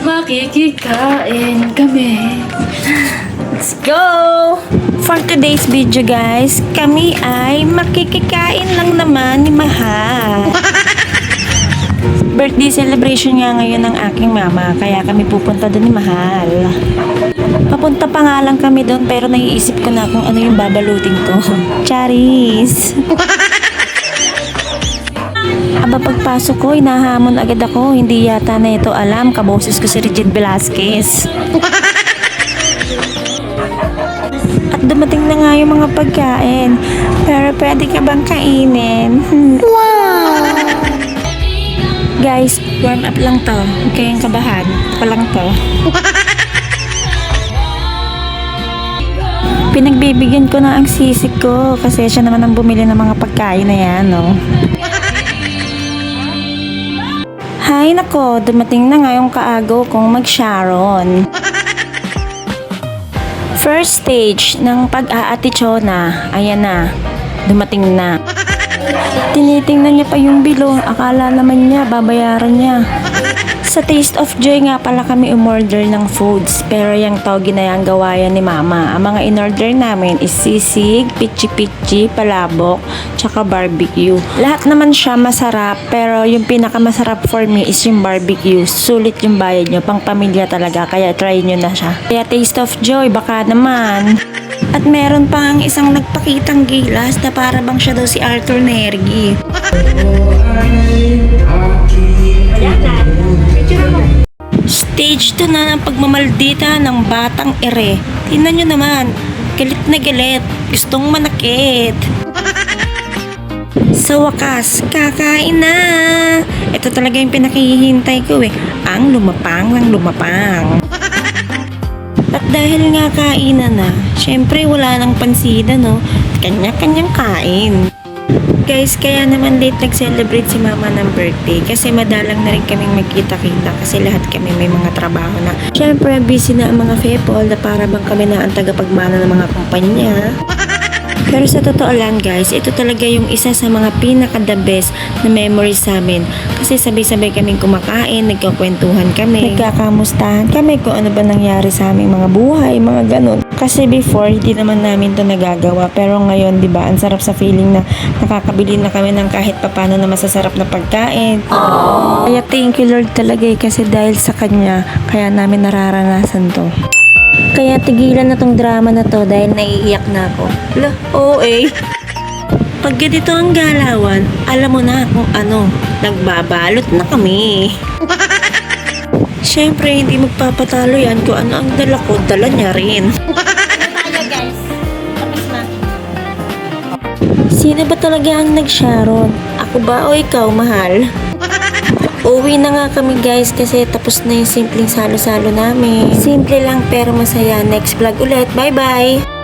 Makikikain kami. Let's go! For today's video guys, kami ay makikikain lang naman ni Mahal. Birthday celebration nga ngayon ng aking mama, kaya kami pupunta doon ni Mahal. Papunta pa nga lang kami doon pero naiisip ko na kung ano yung babalutin ko. Charis! Aba pagpasok ko, inahamon agad ako. Hindi yata na ito alam, kaboses ko si Regine Velasquez. At dumating na nga yung mga pagkain. Pero pwede ka bang kainin? Wow! Guys, warm up lang to. Huwag kayong kabahan. Ito lang to. Pinagbibigyan ko na ang sisig ko kasi siya naman ang bumili ng mga pagkain na yan, no? Hay nako, dumating na nga yung kaagaw kong mag-Sharon. First stage ng pag-aatichona, ayan na, dumating na. Tinitingnan niya pa yung bilong, akala naman niya, babayaran niya. Sa Taste of Joy nga pala kami umorder ng foods, pero yung togi na yung gawayan ni Mama. Ang mga in-order namin is sisig, pichi-pichi, palabok, tsaka barbecue. Lahat naman siya masarap, pero yung pinakamasarap for me is yung barbecue. Sulit yung bayad nyo, pang pamilya talaga, kaya try nyo na siya. Kaya Taste of Joy, baka naman. At meron pang isang nagpakitang gilas na para bang siya daw si Arthur Nergi. Stage 2 na ng pagmamaldita ng batang ere. Tingnan nyo naman, galit na galit, gustong manakit. Sa wakas, kakain na! Ito talaga yung pinakihintay ko ang lumapang ng lumapang. At dahil nga kainan na, syempre wala nang pansida, no? Kanya-kanyang kain. Guys, kaya naman late nag-celebrate si Mama ng birthday kasi madalang na rin kaming magkita-kita kasi lahat kami may mga trabaho na. Syempre, busy na ang mga people na para bang kami na ang tagapagmana ng mga kumpanya. Pero sa totoo lang guys, ito talaga yung isa sa mga pinaka-the best na memories sa amin. Kasi sabay-sabay kaming kumakain, nagkakwentuhan kami, nagkakamustahan kami kung ano ba nangyari sa aming mga buhay, mga ganun. Kasi before, hindi naman namin to nagagawa. Pero ngayon, di ba, ang sarap sa feeling na nakakabili na kami ng kahit papano na masasarap na pagkain. Aww. Kaya thank you Lord talaga kasi dahil sa Kanya, kaya namin nararanasan to. Kaya tigilan na tong drama na to dahil naiiyak na ako. Hala, Pag ganito ang galawan, alam mo na kung ano, nagbabalot na kami. Siyempre, hindi magpapatalo yan kung ano ang dala ko, dala niya rin. Tayo guys. Tapos na. Sino ba talaga ang nag-Sharon? Ako ba o ikaw, Mahal? Uwi na nga kami guys kasi tapos na yung simpleng salo-salo namin. Simple lang pero masaya. Next vlog ulit. Bye-bye!